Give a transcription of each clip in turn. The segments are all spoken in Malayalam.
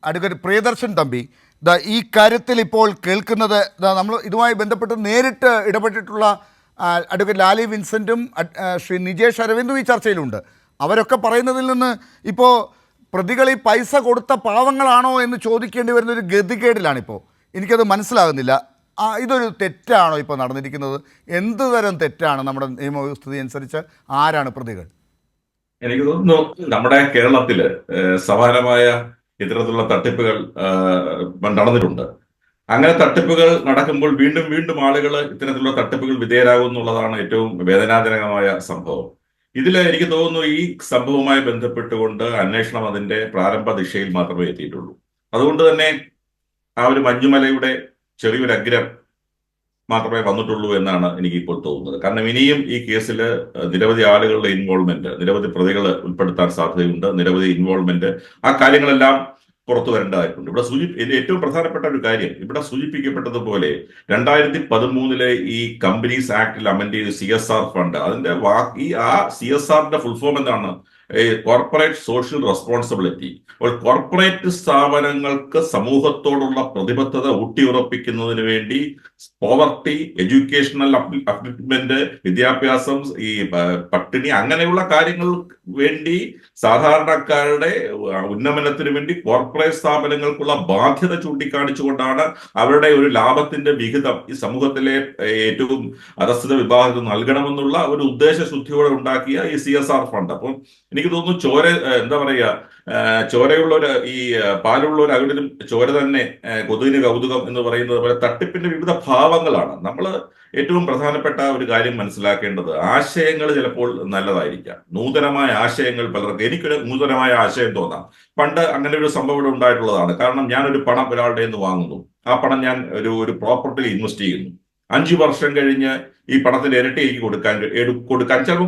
അഡ്വക്കേറ്റ് പ്രിയദർശൻ തമ്പി, ഈ കാര്യത്തിൽ ഇപ്പോൾ കേൾക്കുന്നത് നമ്മൾ ഇതുമായി ബന്ധപ്പെട്ട് നേരിട്ട് ഇടപെട്ടിട്ടുള്ള അഡ്വക്കേറ്റ് ലാലി വിൻസെൻറ്റും ശ്രീ നിജേഷ് അരവിന്ദും ഈ ചർച്ചയിലുണ്ട്. അവരൊക്കെ പറയുന്നതിൽ നിന്ന് ഇപ്പോൾ പ്രതികൾ ഈ പൈസ കൊടുത്ത പാവങ്ങളാണോ എന്ന് ചോദിക്കേണ്ടി വരുന്നൊരു ഗതികേടിലാണിപ്പോൾ. എനിക്കത് മനസ്സിലാകുന്നില്ല. ഇതൊരു തെറ്റാണോ ഇപ്പോൾ നടന്നിരിക്കുന്നത്? എന്ത് തരം തെറ്റാണ്? നമ്മുടെ നിയമവ്യവസ്ഥിതി അനുസരിച്ച് ആരാണ് പ്രതികൾ? എനിക്ക് തോന്നുന്നു നമ്മുടെ കേരളത്തില് സമാനമായ ഇത്തരത്തിലുള്ള തട്ടിപ്പുകൾ നടന്നിട്ടുണ്ട്. അങ്ങനെ തട്ടിപ്പുകൾ നടക്കുമ്പോൾ വീണ്ടും വീണ്ടും ആളുകൾ ഇത്തരത്തിലുള്ള തട്ടിപ്പുകൾ വിധേയരാകും എന്നുള്ളതാണ് ഏറ്റവും വേദനാജനകമായ സംഭവം. ഇതിൽ എനിക്ക് തോന്നുന്നു ഈ സംഭവവുമായി ബന്ധപ്പെട്ടുകൊണ്ട് അന്വേഷണം അതിന്റെ പ്രാരംഭ ദിശയിൽ മാത്രമേ എത്തിയിട്ടുള്ളൂ. അതുകൊണ്ട് തന്നെ ആ ഒരു മഞ്ഞുമലയുടെ ചെറിയൊരു അഗ്രം മാത്രമേ വന്നിട്ടുള്ളൂ എന്നാണ് എനിക്കിപ്പോൾ തോന്നുന്നത്. കാരണം ഇനിയും ഈ കേസിൽ നിരവധി ആളുകളുടെ ഇൻവോൾവ്മെന്റ്, നിരവധി പ്രതികൾ ഉൾപ്പെടുത്താൻ സാധ്യതയുണ്ട്. നിരവധി ഇൻവോൾവ്മെന്റ്, ആ കാര്യങ്ങളെല്ലാം പുറത്തു വരേണ്ടതായിട്ടുണ്ട്. ഇവിടെ ഏറ്റവും പ്രധാനപ്പെട്ട ഒരു കാര്യം ഇവിടെ സൂചിപ്പിക്കപ്പെട്ടതുപോലെ 2013 ഈ കമ്പനീസ് ആക്ടിൽ അമെന്റ് ചെയ്ത CSR ഫണ്ട്, അതിന്റെ ആ CSRന്റെ ഫുൾ ഫോം എന്താണ്? Corporate social responsibility. അപ്പോൾ കോർപ്പറേറ്റ് സ്ഥാപനങ്ങൾക്ക് സമൂഹത്തോടുള്ള പ്രതിബദ്ധത ഊട്ടിയുറപ്പിക്കുന്നതിന് വേണ്ടി പോവർട്ടി, എഡ്യൂക്കേഷണൽ അപ്ലിറ്റ്മെന്റ്, വിദ്യാഭ്യാസം, ഈ പട്ടിണി, അങ്ങനെയുള്ള കാര്യങ്ങൾ വേണ്ടി സാധാരണക്കാരുടെ ഉന്നമനത്തിന് വേണ്ടി കോർപ്പറേറ്റ് സ്ഥാപനങ്ങൾക്കുള്ള ബാധ്യത ചൂണ്ടിക്കാണിച്ചുകൊണ്ടാണ് അവരുടെ ഒരു ലാഭത്തിന്റെ വിഹിതം ഈ സമൂഹത്തിലെ ഏറ്റവും അധസ്ഥിത വിഭാഗത്തിന് നൽകണമെന്നുള്ള ഒരു ഉദ്ദേശശുദ്ധിയോടെ ഉണ്ടാക്കിയ ഈ CSR ഫണ്ട്. അപ്പം എനിക്ക് തോന്നുന്നു എന്താ പറയുക, ചോരയുള്ള ഒരു ഈ പാലുള്ള ഒരു അകിടിലും ചോര തന്നെ കൊതുകിന് കൗതുകം എന്ന് പറയുന്നത് പോലെ തട്ടിപ്പിന്റെ വിവിധ ഭാവങ്ങളാണ്. നമ്മൾ ഏറ്റവും പ്രധാനപ്പെട്ട ഒരു കാര്യം മനസ്സിലാക്കേണ്ടത്, ആശയങ്ങൾ ചിലപ്പോൾ നല്ലതായിരിക്കാം. നൂതനമായ ആശയങ്ങൾ പലർക്കും, എനിക്കൊരു നൂതനമായ ആശയം തോന്നാം. പണ്ട് അങ്ങനെ ഒരു സംഭവം ഇവിടെ ഉണ്ടായിട്ടുള്ളതാണ്. കാരണം ഞാനൊരു പണം ഒരാളുടെ നിന്ന് വാങ്ങുന്നു, ആ പണം ഞാൻ ഒരു പ്രോപ്പർട്ടിയിൽ ഇൻവെസ്റ്റ് ചെയ്യുന്നു. 5 വർഷം കഴിഞ്ഞ് ഈ പണത്തിന്റെ ഇരട്ടി എനിക്ക് കൊടുക്കാൻ ചിലപ്പോൾ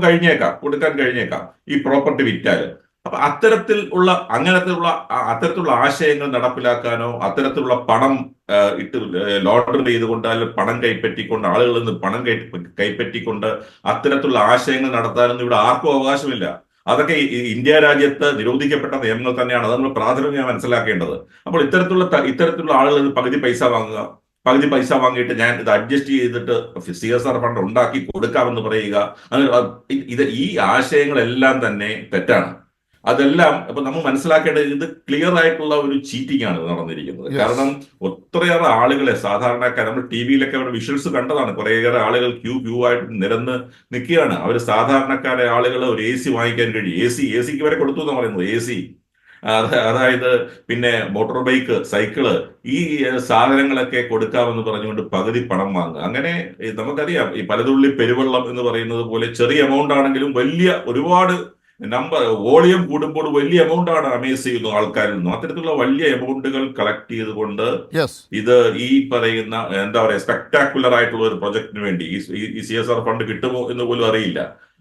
കൊടുക്കാൻ കഴിഞ്ഞേക്കാം ഈ പ്രോപ്പർട്ടി വിറ്റാല്. അപ്പൊ അത്തരത്തിലുള്ള ആശയങ്ങൾ നടപ്പിലാക്കാനോ, അത്തരത്തിലുള്ള പണം ലോണ്ടറി ചെയ്തുകൊണ്ട് അല്ലെങ്കിൽ പണം കൈപ്പറ്റിക്കൊണ്ട്, ആളുകളിൽ നിന്ന് പണം കൈപ്പറ്റിക്കൊണ്ട് അത്തരത്തിലുള്ള ആശയങ്ങൾ നടത്താനൊന്നും ഇവിടെ ആർക്കും അവകാശമില്ല. അതൊക്കെ ഇന്ത്യ രാജ്യത്ത് നിരോധിക്കപ്പെട്ട നിയമങ്ങൾ തന്നെയാണ്. അത് നമ്മൾ പ്രാഥമികമായി മനസ്സിലാക്കേണ്ടത്. അപ്പോൾ ഇത്തരത്തിലുള്ള ആളുകൾ പകുതി പൈസ വാങ്ങിയിട്ട് ഞാൻ ഇത് അഡ്ജസ്റ്റ് ചെയ്തിട്ട് CSR ഫണ്ട് ഉണ്ടാക്കി കൊടുക്കാമെന്ന് പറയുക, ഈ ആശയങ്ങളെല്ലാം തന്നെ തെറ്റാണ്. അതെല്ലാം ഇപ്പൊ നമ്മൾ മനസ്സിലാക്കേണ്ടത്, ഇത് ക്ലിയർ ആയിട്ടുള്ള ഒരു ചീറ്റിംഗ് ആണ് നടന്നിരിക്കുന്നത്. കാരണം ഒത്രയേറെ ആളുകളെ, സാധാരണക്കാർ, നമ്മൾ TV-യിലൊക്കെ അവിടെ വിഷ്വൽസ് കണ്ടതാണ്, കുറേയേറെ ആളുകൾ ക്യൂ ആയിട്ട് നിരന്ന് നിൽക്കുകയാണ്. അവർ സാധാരണക്കാരെ ആളുകൾ ഒരു AC വാങ്ങിക്കാൻ കഴിയും. AC വരെ കൊടുത്തു എന്ന് പറയുന്നത്. AC, അതായത് പിന്നെ മോട്ടോർ ബൈക്ക്, സൈക്കിള്, ഈ സാധനങ്ങളൊക്കെ കൊടുക്കാമെന്ന് പറഞ്ഞുകൊണ്ട് പകുതി പണം വാങ്ങുക. അങ്ങനെ നമുക്കറിയാം, ഈ പലതുള്ളി പെരുവെള്ളം എന്ന് പറയുന്നത് പോലെ ചെറിയ എമൗണ്ട് ആണെങ്കിലും വലിയ ഒരുപാട് വോളിയം കൂടുമ്പോൾ വലിയ എമൗണ്ട് ആണ് അമേസ് ചെയ്യുന്നു ആൾക്കാരിൽ നിന്നും. അത്തരത്തിലുള്ള വലിയ എമൗണ്ടുകൾ കളക്ട് ചെയ്തുകൊണ്ട് ഇത് ഈ പറയുന്ന എന്താ പറയുക, സ്പെക്ടാക്കുലർ ആയിട്ടുള്ള ഒരു പ്രൊജക്ടിന് വേണ്ടി ഈ CSR ഫണ്ട് കിട്ടുമോ എന്ന് പോലും അറിയില്ല.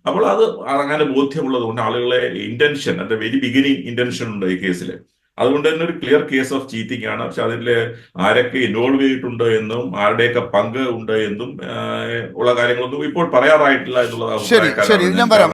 അപ്പോൾ അത് അങ്ങനെ ബോധ്യമുള്ളത് കൊണ്ട് ആളുകളെ ഇന്റൻഷൻ, അതിന്റെ വെരി ബിഗിനിങ് ഇന്റൻഷൻ ഉണ്ട് ഈ കേസിൽ. അതുകൊണ്ട് തന്നെ ഒരു ക്ലിയർ കേസ് ഓഫ് ചീറ്റിംഗ് ആണ്. പക്ഷെ അതിൽ ആരൊക്കെ ഇൻവോൾവ് ചെയ്തിട്ടുണ്ട് എന്നും ആരുടെയൊക്കെ പങ്ക് ഉണ്ട് എന്നും ഉള്ള കാര്യങ്ങളൊന്നും ഇപ്പോൾ പറയാറായിട്ടില്ല എന്നുള്ളതാണ്.